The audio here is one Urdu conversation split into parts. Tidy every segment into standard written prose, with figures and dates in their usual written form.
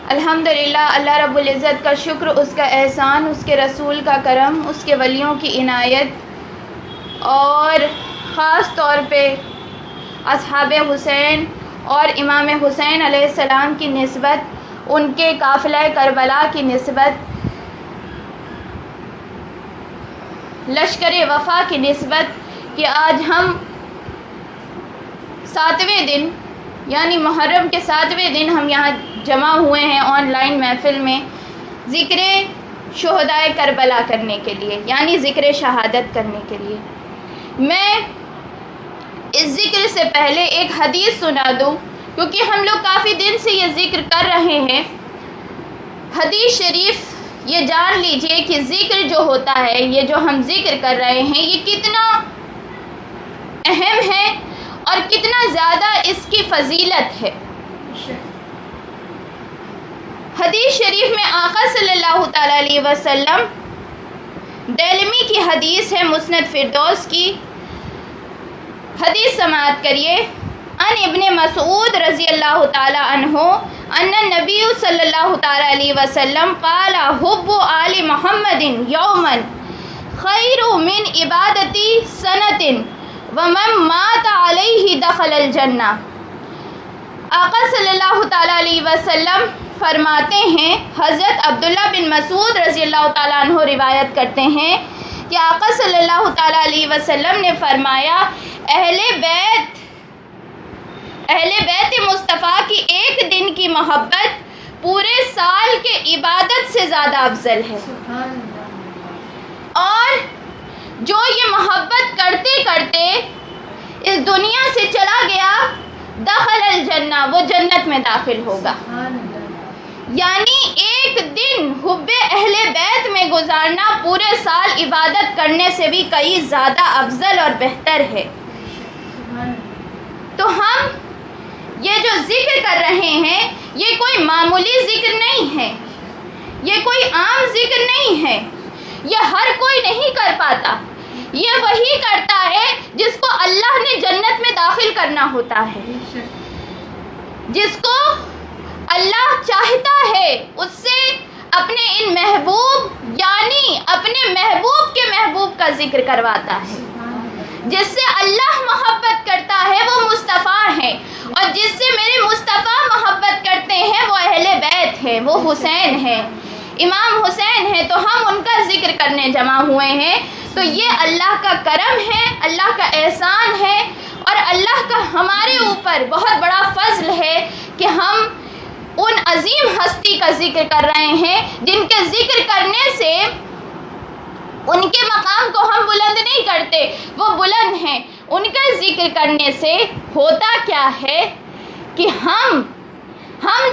الحمدللہ، اللہ رب العزت کا شکر، اس کا احسان، اس کے رسول کا کرم، اس کے ولیوں کی عنایت اور خاص طور پہ اصحاب حسین اور امام حسین علیہ السلام کی نسبت، ان کے قافلہ کربلا کی نسبت، لشکر وفا کی نسبت کہ آج ہم 7ویں دن یعنی محرم کے 7ویں دن ہم یہاں جمع ہوئے ہیں آن لائن محفل میں ذکر شہدائے کربلا کرنے کے لیے، یعنی ذکر شہادت کرنے کے لیے۔ میں اس ذکر سے پہلے ایک حدیث سنا دوں، کیونکہ ہم لوگ کافی دن سے یہ ذکر کر رہے ہیں۔ حدیث شریف یہ جان لیجئے کہ ذکر جو ہوتا ہے، یہ جو ہم ذکر کر رہے ہیں، یہ کتنا اہم ہے اور کتنا زیادہ اس کی فضیلت ہے۔ حدیث شریف میں آقا صلی اللہ تعالی علیہ وسلم، دیلمی کی حدیث ہے، مسند فردوس کی حدیث سماعت کریے۔ ان ابن مسعود رضی اللہ تعالی عنہ ان النبی صلی اللہ تعالی علیہ وسلم قال حب آل محمد یوما خیر من عبادتی سنۃ ومن مات علیہ دخل الجنہ۔ آقا صلی اللہ تعالی علیہ وسلم فرماتے ہیں، حضرت عبداللہ بن مسعود رضی اللہ تعالیٰ عنہ روایت کرتے ہیں کہ آقا صلی اللہ تعالیٰ علیہ وسلم نے فرمایا، اہل بیت مصطفیٰ کی ایک دن کی محبت پورے سال کے عبادت سے زیادہ افضل ہے، اور جو یہ محبت کرتے کرتے اس دنیا سے چلا گیا، دخل الجنہ، وہ جنت میں داخل ہوگا۔ یعنی ایک دن حب اہل بیت میں گزارنا پورے سال عبادت کرنے سے بھی کئی زیادہ افضل اور بہتر ہے۔ تو ہم یہ جو ذکر کر رہے ہیں، یہ کوئی معمولی ذکر نہیں ہے، یہ کوئی عام ذکر نہیں ہے، یہ ہر کوئی نہیں کر پاتا۔ یہ وہی کرتا ہے جس کو اللہ نے جنت میں داخل کرنا ہوتا ہے، جس کو اللہ چاہتا ہے اس سے اپنے ان محبوب یعنی اپنے محبوب کے محبوب کا ذکر کرواتا ہے۔ جس سے اللہ محبت کرتا ہے وہ مصطفیٰ ہے، اور جس سے میرے مصطفیٰ محبت کرتے ہیں وہ اہل بیت ہیں، وہ حسین ہیں، امام حسین ہیں، تو ہم ان کا ذکر کرنے جمع ہوئے ہیں۔ تو یہ اللہ کا کرم ہے، اللہ کا احسان ہے، اور اللہ کا ہمارے اوپر بہت بڑا فضل ہے کہ ہم ان عظیم ہستی کا ذکر کر رہے ہیں جن کے ذکر کرنے سے ان کے مقام کو ہم بلند نہیں کرتے، وہ بلند ہیں۔ ان کا ذکر کرنے سے ہوتا کیا ہے کہ ہم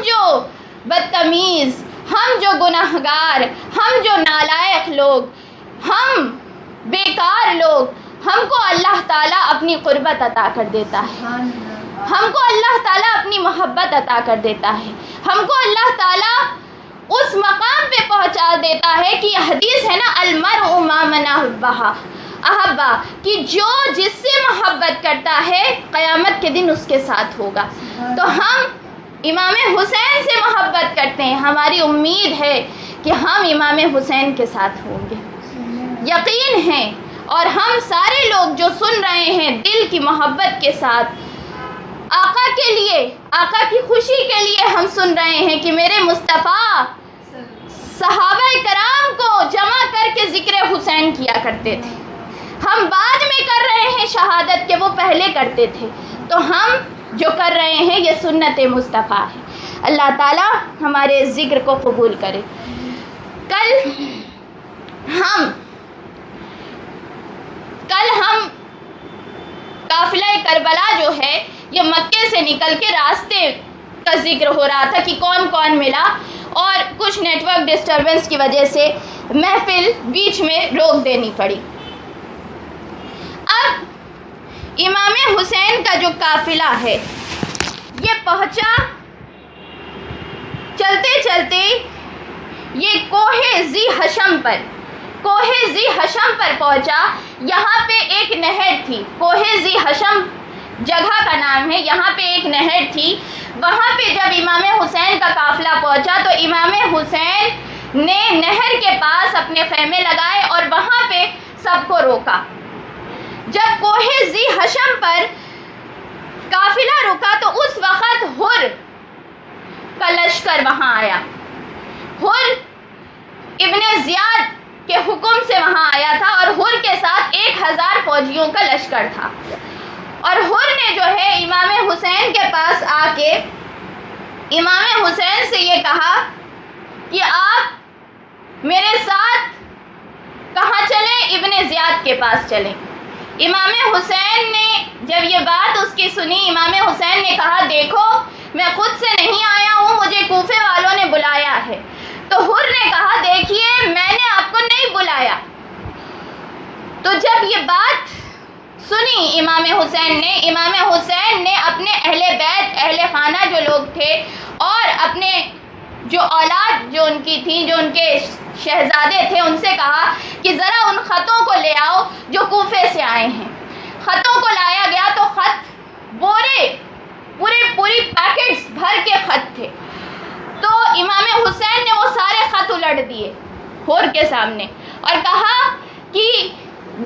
جو بدتمیز، ہم جو گناہگار، ہم جو نالائق لوگ، ہم بیکار لوگ، ہم کو اللہ تعالیٰ اپنی قربت عطا کر دیتا ہے، ہم کو اللہ تعالیٰ اپنی محبت عطا کر دیتا ہے، ہم کو اللہ تعالیٰ اس مقام پہ پہنچا دیتا ہے کہ یہ حدیث ہے نا، المرء مع من احبہ، کہ جو جس سے محبت کرتا ہے قیامت کے دن اس کے ساتھ ہوگا۔ تو ہم امام حسین سے محبت کرتے ہیں، ہماری امید ہے کہ ہم امام حسین کے ساتھ ہوں گے، یقین ہے۔ اور ہم سارے لوگ جو سن رہے ہیں دل کی محبت کے ساتھ، آقا کے لیے، آقا کی خوشی کے لیے ہم سن رہے ہیں کہ میرے مصطفیٰ صحابہ کرام کو جمع کر کے ذکر حسین کیا کرتے تھے۔ ہم بعد میں کر رہے ہیں شہادت کے، وہ پہلے کرتے تھے، تو ہم جو کر رہے ہیں یہ سنت مصطفیٰ ہے۔ اللہ تعالیٰ ہمارے ذکر کو قبول کرے۔ کل ہم قافلہ کربلا جو ہے یہ مکے سے نکل کے راستے کا ذکر ہو رہا تھا کہ کون کون ملا، اور کچھ نیٹ ورک ڈسٹربنس کی وجہ سے محفل بیچ میں روک دینی پڑی۔ اب امام حسین کا جو قافلہ ہے یہ پہنچا، چلتے چلتے یہ کوہ ذی حشم پر پہنچا۔ یہاں پہ ایک نہر تھی، کوہ ذی حشم جگہ کا نام ہے، یہاں پہ ایک نہر تھی، وہاں پہ جب امام حسین کا قافلہ پہنچا تو امام حسین نے نہر کے پاس اپنے خیمے لگائے اور وہاں پہ سب کو روکا. جب کوہ ذی حشم پر قافلہ رکا تو اس وقت حر کا لشکر وہاں آیا. حر ابن زیاد کے حکم سے وہاں آیا تھا اور حر کے ساتھ 1000 فوجیوں کا لشکر تھا. اور حر نے جو ہے امام حسین کے پاس آ کے امام حسین سے یہ کہا کہ آپ میرے ساتھ کہاں چلیں؟ ابن زیاد کے پاس چلیں. امام حسین نے جب یہ بات اس کی سنی، امام حسین نے کہا دیکھو میں خود سے نہیں آیا ہوں، مجھے کوفے والوں نے بلایا ہے. تو حر نے کہا دیکھیے میں نے آپ کو نہیں بلایا. تو جب یہ بات سنی امام حسین نے اپنے اہل بیت، اہل خانہ جو لوگ تھے اور اپنے جو اولاد جو ان کی تھی، جو ان کے شہزادے تھے، ان سے کہا کہ ذرا ان خطوں کو لے آؤ جو کوفے سے آئے ہیں. خطوں کو لایا گیا تو خط پوری پیکٹس بھر کے خط تھے. تو امام حسین نے وہ سارے خط الٹ دیے حر کے سامنے اور کہا کہ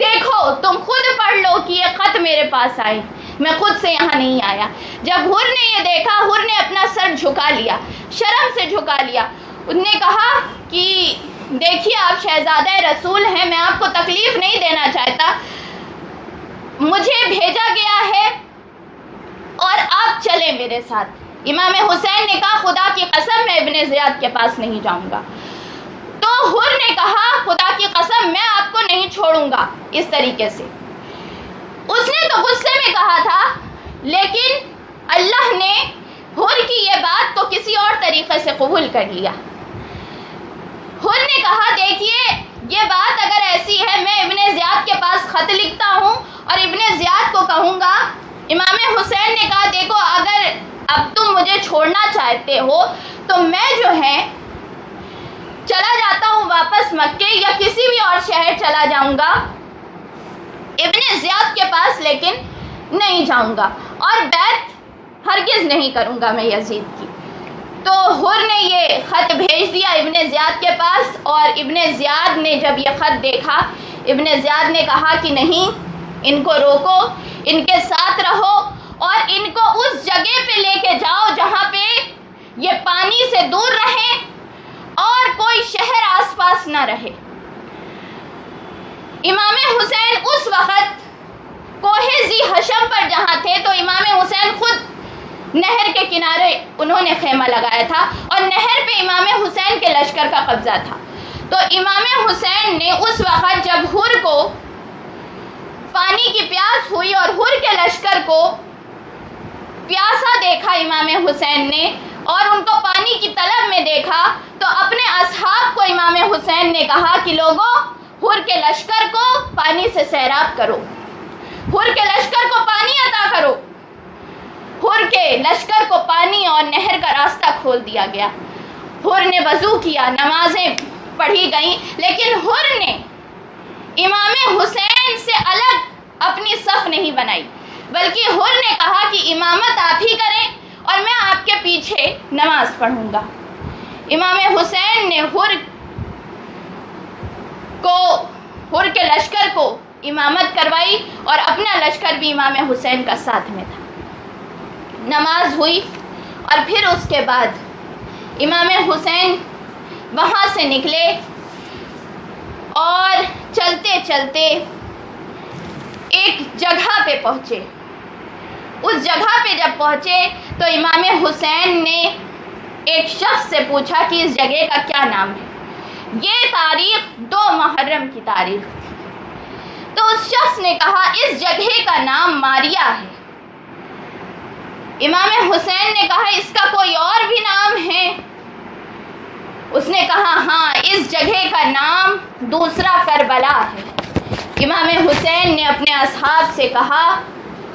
دیکھو تم خود پڑھ لو کہ یہ خط میرے پاس آئے، میں خود سے یہاں نہیں آیا. جب حر نے یہ دیکھا، حر نے اپنا سر جھکا لیا، شرم سے جھکا لیا. انہوں نے کہا کہ دیکھیے آپ شہزادہ رسول ہیں، میں آپ کو تکلیف نہیں دینا چاہتا، مجھے بھیجا گیا ہے اور آپ چلیں میرے ساتھ. امام حسین نے کہا خدا کی قسم میں ابن زیاد کے پاس نہیں جاؤں گا. تو حر نے کہا خدا کی قسم میں آپ کو نہیں چھوڑوں گا. اس طریقے سے اس نے تو غصے میں کہا تھا، لیکن اللہ نے حر کی یہ بات کو کسی اور طریقے سے قبول کر لیا. حر نے کہا دیکھیے یہ بات اگر ایسی ہے، میں ابن زیاد کے پاس خط لکھتا ہوں اور ابن زیاد کو کہوں گا. امام حسین نے کہا دیکھو اگر اب تم مجھے چھوڑنا چاہتے ہو تو میں جو ہے چلا جاتا ہوں واپس مکے یا کسی بھی اور شہر چلا جاؤں گا، ابن زیاد کے پاس لیکن نہیں جاؤں گا اور بیعت ہرگز نہیں کروں گا میں یزید کی. تو حر نے یہ خط بھیج دیا ابن زیاد کے پاس اور ابن زیاد نے جب یہ خط دیکھا، ابن زیاد نے کہا کہ نہیں، ان کو روکو، ان کے ساتھ رہو اور ان کو اس جگہ پہ لے کے جاؤ جہاں پہ یہ پانی سے دور رہیں اور کوئی شہر آس پاس نہ رہے. امام حسین اس وقت کوہ ذی حشم پر جہاں تھے تو امام حسین خود نہر کے کنارے انہوں نے خیمہ لگایا تھا اور نہر پہ امام حسین کے لشکر کا قبضہ تھا. تو امام حسین نے اس وقت جب حر کو پانی کی پیاس ہوئی اور حر کے لشکر کو پیاسا دیکھا امام حسین نے اور ان کو پانی کی طلب میں دیکھا تو اپنے اصحاب کو امام حسین نے کہا کہ لوگوں حر کے لشکر کو پانی سے سیراب کرو، حر کے لشکر کو پانی عطا کرو. حر کے لشکر کو پانی اور نہر کا راستہ کھول دیا گیا. حر نے وضو کیا، نمازیں پڑھی گئیں، لیکن حر نے امام حسین سے الگ اپنی صف نہیں بنائی، بلکہ حر نے کہا کہ امامت آپ ہی کریں اور میں آپ کے پیچھے نماز پڑھوں گا. امام حسین نے حر کے لشکر کو امامت کروائی اور اپنا لشکر بھی امام حسین کا ساتھ میں تھا. نماز ہوئی اور پھر اس کے بعد امام حسین وہاں سے نکلے اور چلتے چلتے ایک جگہ پہ پہنچے. اس جگہ پہ جب پہنچے تو امام حسین نے ایک شخص سے پوچھا کہ اس جگہ کا کیا نام ہے. یہ تاریخ 2 محرم کی تاریخ تھی. تو اس شخص نے کہا اس جگہ کا نام ماریا ہے. امام حسین نے کہا اس کا کوئی اور بھی نام ہے؟ اس نے کہا ہاں، اس جگہ کا نام دوسرا کربلا ہے. امام حسین نے اپنے اصحاب سے کہا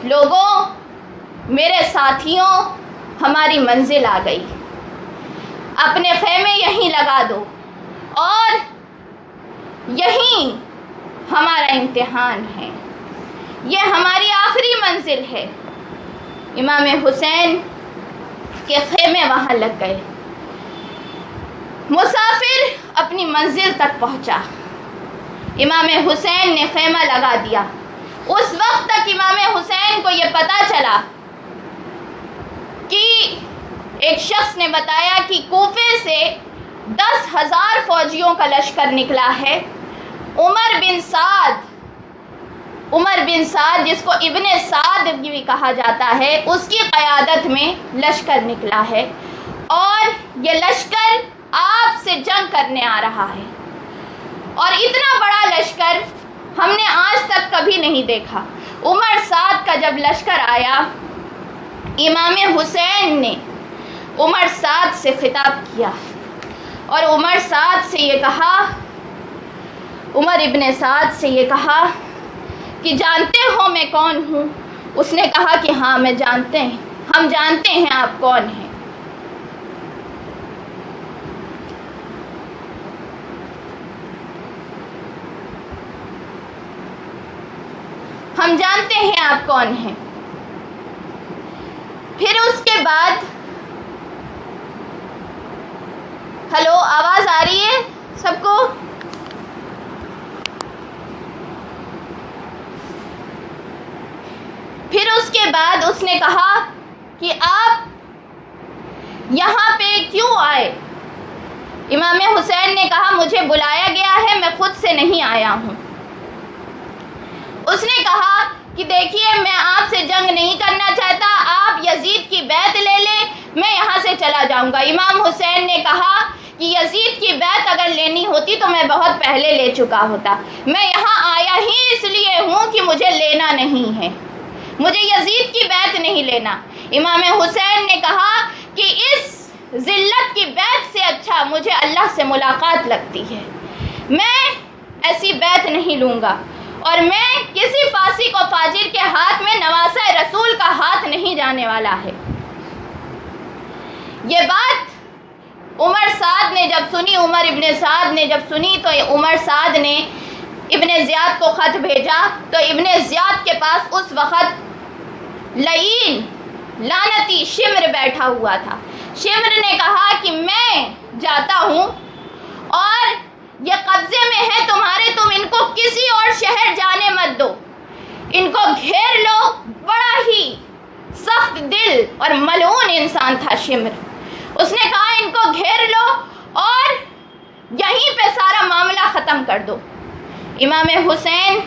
لوگوں، میرے ساتھیوں، ہماری منزل آ گئی، اپنے خیمے یہیں لگا دو اور یہیں ہمارا امتحان ہے، یہ ہماری آخری منزل ہے. امام حسین کے خیمے وہاں لگ گئے۔ مسافر اپنی منزل تک پہنچا، امام حسین نے خیمہ لگا دیا۔ اس وقت تک امام حسین کو یہ پتہ چلا کہ ایک شخص نے بتایا کہ کوفے سے 10,000 فوجیوں کا لشکر نکلا ہے۔ عمر بن سعد جس کو ابن سعد بھی کہا جاتا ہے، اس کی قیادت میں لشکر نکلا ہے، اور یہ لشکر آپ سے جنگ کرنے آ رہا ہے، اور اتنا بڑا لشکر ہم نے آج تک کبھی نہیں دیکھا۔ عمر سعد کا جب لشکر آیا، امام حسین نے عمر سعد سے خطاب کیا اور عمر سعد سے یہ کہا، عمر ابن سعد سے یہ کہا کہ جانتے ہو میں کون ہوں؟ اس نے کہا کہ ہاں ہم جانتے ہیں آپ کون ہیں۔ ہم جانتے ہیں آپ کون ہیں۔ پھر اس کے بعد، ہلو آواز آ رہی ہے سب کو؟ پھر اس کے بعد اس نے کہا کہ آپ یہاں پہ کیوں آئے؟ امام حسین نے کہا مجھے بلایا گیا ہے، میں خود سے نہیں آیا ہوں۔ اس نے کہا کہ دیکھیے میں آپ سے جنگ نہیں کرنا چاہتا، آپ یزید کی بیعت لے لیں، میں یہاں سے چلا جاؤں گا۔ امام حسین نے کہا کہ یزید کی بیعت اگر لینی ہوتی تو میں بہت پہلے لے چکا ہوتا، میں یہاں آیا ہی اس لیے ہوں کہ مجھے لینا نہیں ہے، مجھے یزید کی بیعت نہیں لینا۔ امام حسین نے کہا کہ اس ذلت کی بیعت سے اچھا مجھے اللہ سے ملاقات لگتی ہے، میں ایسی بیعت نہیں لوں گا، اور میں کسی فاسق و فاجر کے ہاتھ میں نواسہ رسول کا ہاتھ نہیں جانے والا ہے۔ یہ بات عمر سعد نے جب سنی، عمر ابن سعد نے جب سنی تو عمر سعد نے ابن زیاد کو خط بھیجا، تو ابن زیاد کے پاس اس وقت لعنتی شمر بیٹھا ہوا تھا۔ شمر نے کہا کہ میں جاتا ہوں اور یہ قبضے میں ہے تمہارے، تم ان کو کسی اور شہر جانے مت دو، ان کو گھیر لو۔ بڑا ہی سخت دل اور ملعون انسان تھا شمر۔ اس نے کہا ان کو گھیر لو اور یہیں پہ سارا معاملہ ختم کر دو۔ امام حسین،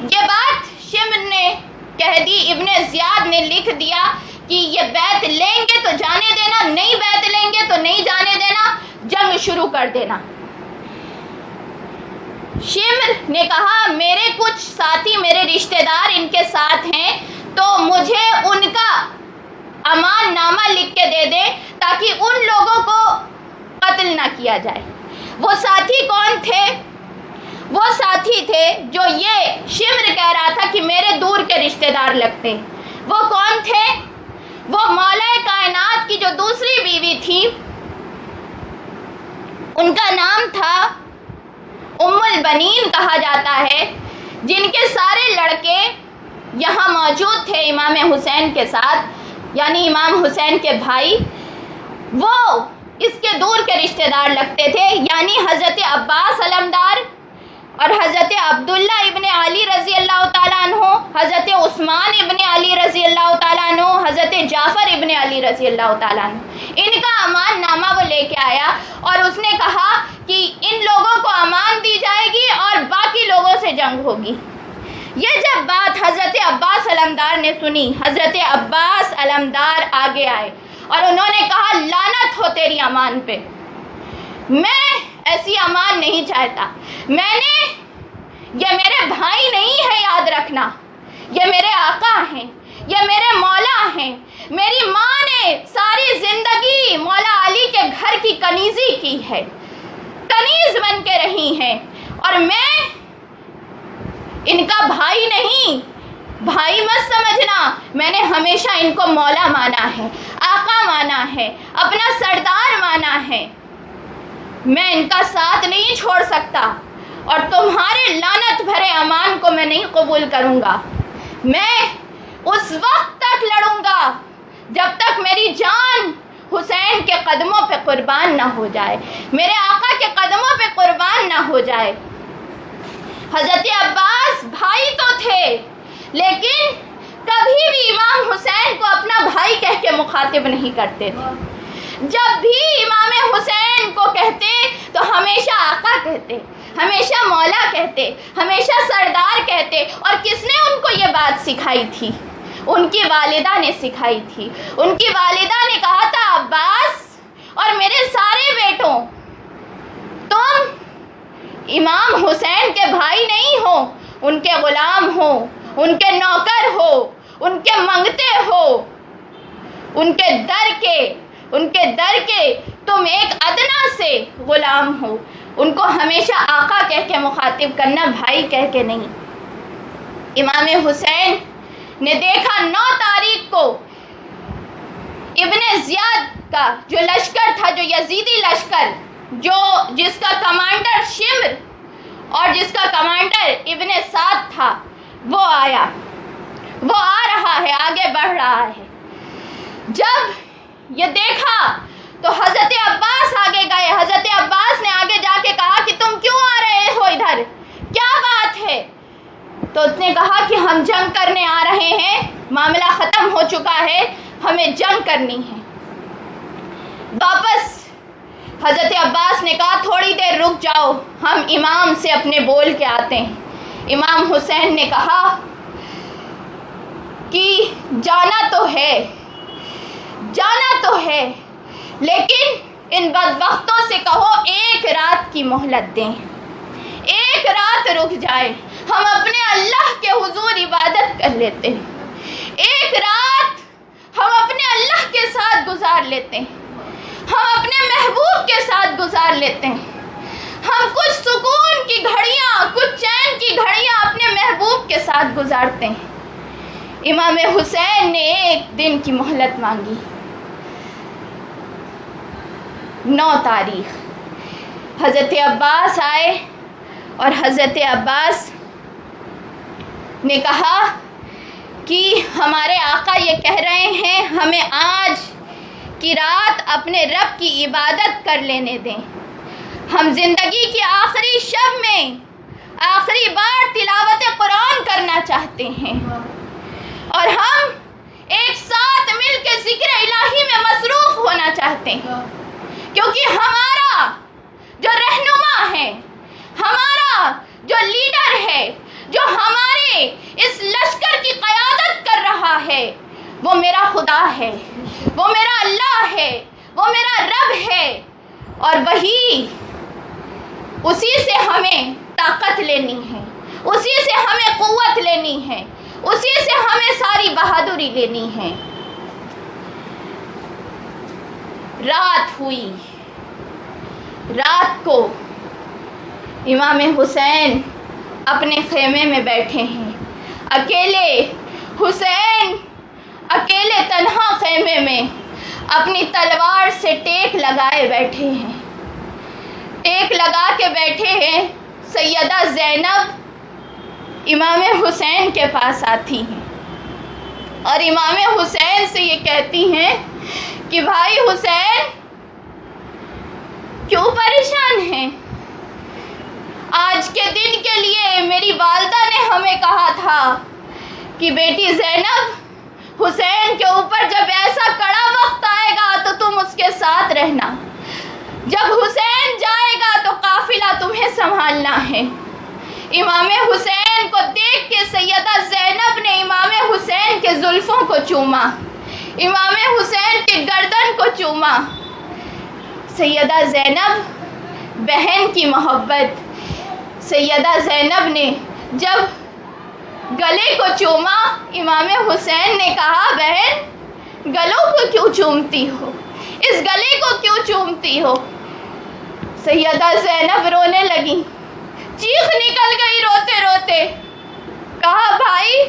یہ بات شمر نے کہہ دی، ابن زیاد نے لکھ دیا کہ یہ بیعت لیں گے تو جانے دینا، نہیں بیعت لیں گے تو نہیں جانے دینا، جنگ شروع کر دینا۔ شمر نے کہا میرے کچھ ساتھی، میرے رشتہ دار ان کے ساتھ ہیں، تو مجھے ان کا امان نامہ لکھ کے دے دیں تاکہ ان لوگوں کو قتل نہ کیا جائے۔ وہ ساتھی کون تھے؟ وہ ساتھی تھے جو یہ شمر کہہ رہا تھا کہ میرے دور کے رشتہ دار لگتے ہیں۔ وہ کون تھے؟ وہ مولا کائنات کی جو دوسری بیوی تھی، ان کا نام تھا ام البنین کہا جاتا ہے، جن کے سارے لڑکے یہاں موجود تھے امام حسین کے ساتھ، یعنی امام حسین کے بھائی، وہ اس کے دور کے رشتہ دار لگتے تھے، یعنی حضرت عباس علمدار اور حضرت عبداللہ ابن علی رضی اللہ تعالیٰ عنہ، حضرت عثمان ابن علی رضی اللہ تعالیٰ عنہ، حضرت جعفر ابن علی رضی اللہ تعالیٰ عنہ، ان کا امان نامہ وہ لے کے آیا اور اس نے کہا کہ ان لوگوں کو امان دی جائے گی اور باقی لوگوں سے جنگ ہوگی۔ یہ جب بات حضرت عباس علمدار نے سنی، حضرت عباس علمدار آگے آئے اور انہوں نے کہا لعنت ہو تیری امان پہ، میں ایسی امان نہیں چاہتا، یہ میرے بھائی نہیں ہے، یاد رکھنا، یہ میرے آقا ہیں، یہ میرے مولا ہیں، میری ماں نے ساری زندگی مولا علی کے گھر کی کنیزی کی ہے، کنیز بن کے رہی ہیں، اور میں ان کا بھائی نہیں، بھائی مت سمجھنا، میں نے ہمیشہ ان کو مولا مانا ہے، آقا مانا ہے، اپنا سردار مانا ہے، میں ان کا ساتھ نہیں چھوڑ سکتا، اور تمہارے لعنت بھرے امان کو میں نہیں قبول کروں گا۔ میں اس وقت تک لڑوں گا جب تک میری جان حسین کے قدموں پہ قربان نہ ہو جائے، میرے آقا کے قدموں پہ قربان نہ ہو جائے۔ حضرت عباس بھائی تو تھے، لیکن کبھی بھی امام حسین کو اپنا بھائی کہہ کے مخاطب نہیں کرتے تھے۔ جب بھی امام حسین کو کہتے تو ہمیشہ آقا کہتے، ہمیشہ مولا کہتے، ہمیشہ سردار کہتے۔ اور کس نے ان کو یہ بات سکھائی تھی؟ ان کی والدہ نے سکھائی تھی۔ ان کی والدہ نے کہا تھا، عباس اور میرے سارے بیٹوں، تم امام حسین کے بھائی نہیں ہو، ان کے غلام ہو، ان کے نوکر ہو، ان کے منگتے ہو، ان کے در کے تم ایک ادنا سے غلام ہو۔ ان کو ہمیشہ آقا کہہ کے مخاطب کرنا، بھائی کہہ کے نہیں۔ امام حسین نے دیکھا 9 تاریخ کو ابن زیاد کا جو لشکر تھا، جو یزیدی لشکر، جس کا کمانڈر شمر اور جس کا کمانڈر ابن سعد تھا، وہ آیا، وہ آ رہا ہے، آگے بڑھ رہا ہے۔ جب یہ دیکھا تو حضرت عباس آگے گئے۔ حضرت عباس نے آگے جا کے کہا کہ تم کیوں آ رہے ہو ادھر، کیا بات ہے؟ تو اس نے کہا کہ ہم جنگ کرنے آ رہے ہیں، معاملہ ختم ہو چکا ہے، ہمیں جنگ کرنی ہے۔ واپس حضرت عباس نے کہا تھوڑی دیر رک جاؤ، ہم امام سے اپنے بول کے آتے ہیں۔ امام حسین نے کہا کہ جانا تو ہے، لیکن ان بدبختوں سے کہو ایک رات کی مہلت دیں، ایک رات رک جائے، ہم اپنے اللہ کے حضور عبادت کر لیتے ہیں، ایک رات ہم اپنے اللہ کے ساتھ گزار لیتے ہیں، ہم اپنے محبوب کے ساتھ گزار لیتے ہیں، ہم کچھ سکون کی گھڑیاں، کچھ چین کی گھڑیاں اپنے محبوب کے ساتھ گزارتے ہیں۔ امام حسین نے ایک دن کی مہلت مانگی۔ 9 تاریخ حضرت عباس آئے اور حضرت عباس نے کہا کہ ہمارے آقا یہ کہہ رہے ہیں ہمیں آج کی رات اپنے رب کی عبادت کر لینے دیں، ہم زندگی کی آخری شب میں آخری بار تلاوت قرآن کرنا چاہتے ہیں، اور ہم ایک ساتھ مل کے ذکر الہی میں مصروف ہونا چاہتے ہیں، کیونکہ ہمارا جو رہنما ہے، ہمارا جو لیڈر ہے، جو ہمارے اس لشکر کی قیادت کر رہا ہے، وہ میرا خدا ہے، وہ میرا اللہ ہے، وہ میرا رب ہے، اور اسی سے ہمیں طاقت لینی ہے، اسی سے ہمیں قوت لینی ہے، اسی سے ہمیں ساری بہادری لینی ہے۔ رات ہوئی، رات کو امام حسین اپنے خیمے میں بیٹھے ہیں، اکیلے حسین، اکیلے تنہا خیمے میں اپنی تلوار سے ٹیک لگائے بیٹھے ہیں، ٹیک لگا کے بیٹھے ہیں۔ سیدہ زینب امام حسین کے پاس آتی ہیں اور امام حسین سے یہ کہتی ہیں کہ بھائی حسین کیوں پریشان ہیں؟ آج کے دن کے لیے میری والدہ نے ہمیں کہا تھا کہ بیٹی زینب، حسین کے اوپر جب ایسا کڑا وقت آئے گا تو تم اس کے ساتھ رہنا، جب حسین جائے گا تو قافلہ تمہیں سنبھالنا ہے۔ امام حسین کو دیکھ کے سیدہ زینب نے امام حسین کے زلفوں کو چوما، امام حسین کی گردن کو چوما۔ سیدہ زینب، بہن کی محبت، سیدہ زینب نے جب گلے کو چوما، امام حسین نے کہا بہن گلوں کو کیوں چومتی ہو، اس گلے کو کیوں چومتی ہو؟ سیدہ زینب رونے لگی، چیخ نکل گئی روتے روتے، کہا بھائی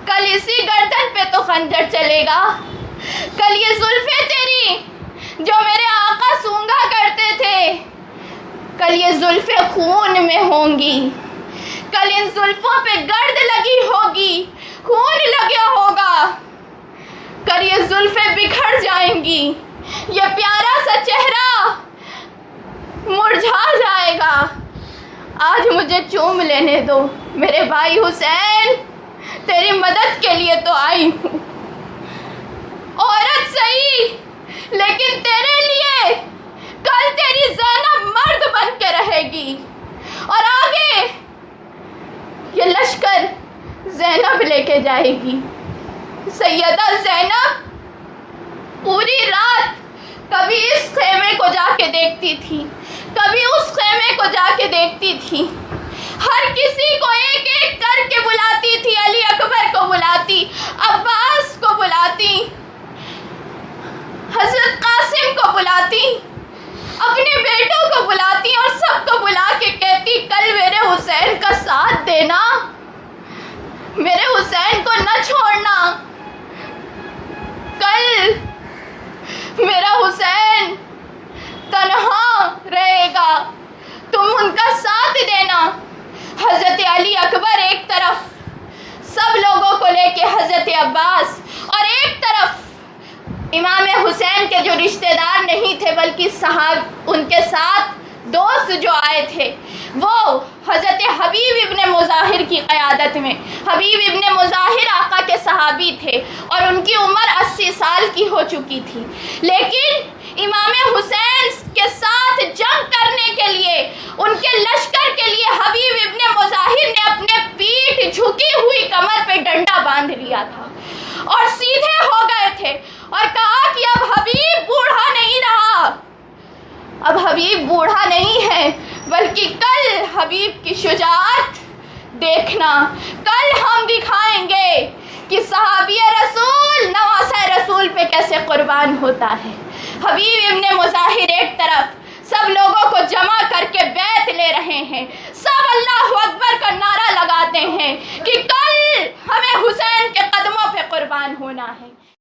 کل اسی گردن پہ تو خنجر چلے گا، کل یہ زلفیں تیری جو میرے آقا سونگا کرتے تھے، کل یہ زلفیں خون میں ہوں گی، کل ان زلفوں پہ گرد لگی ہوگی، خون لگا ہوگا، کر یہ زلفیں بکھر جائیں گی، یہ پیارا سا چہرہ مرجھا جائے گا۔ آج مجھے چوم لینے دو میرے بھائی حسین، تیری مدد کے لیے تو آئی ہوں۔ عورت صحیح لیکن تیرے لیے کل تیری زینب مرد بن کے رہے گی، اور آگے یہ لشکر زینب لے کے جائے گی۔ سیدہ زینب پوری رات کبھی اس خیمے کو جا کے دیکھتی تھی، کبھی اس خیمے کو جا کے دیکھتی تھی، ہر کسی کو ایک ایک کر کے بلاتی تھی، علی اکبر کو بلاتی، عباس کو بلاتی، حضرت قاسم کو بلاتی، اپنے بیٹوں کو بلاتی اور سب کو بلا کے کہتی کل میرے حسین کا ساتھ دینا، میرے حسین کو نہ چھوڑنا، کل میرا حسین تنہا رہے گا، تم ان کا ساتھ دینا۔ حضرت علی اکبر ایک طرف سب لوگوں کو لے کے، حضرت عباس، اور ایک طرف امام حسین کے جو رشتہ دار نہیں تھے بلکہ ان کے ساتھ دوست جو آئے تھے، وہ حضرت حبیب ابن مظاہر کی قیادت میں، حبیب ابن مظاہر آقا کے صحابی تھے اور ان کی عمر 80 سال کی ہو چکی تھی، لیکن امام حسین کے ساتھ جنگ کرنے کے لیے، ان کے لشکر کے لیے حبیب ابن مظاہر نے اپنے پیٹھ جھکی ہوئی کمر پہ ڈنڈا باندھ لیا تھا اور سیدھے ہو گئے تھے اور کہا کہ اب حبیب بوڑھا نہیں رہا، اب حبیب بوڑھا نہیں ہے، بلکہ کل حبیب کی شجاعت دیکھنا، کل ہم دکھائیں گے کہ صحابی رسول نواسہ رسول پہ کیسے قربان ہوتا ہے۔ حبیب ابن مظاہر ایک طرف سب لوگوں کو جمع کر کے بیعت لے رہے ہیں، سب اللہ اکبر کا نعرہ لگاتے ہیں کہ کل ہمیں حسین کے قدموں پہ قربان ہونا ہے۔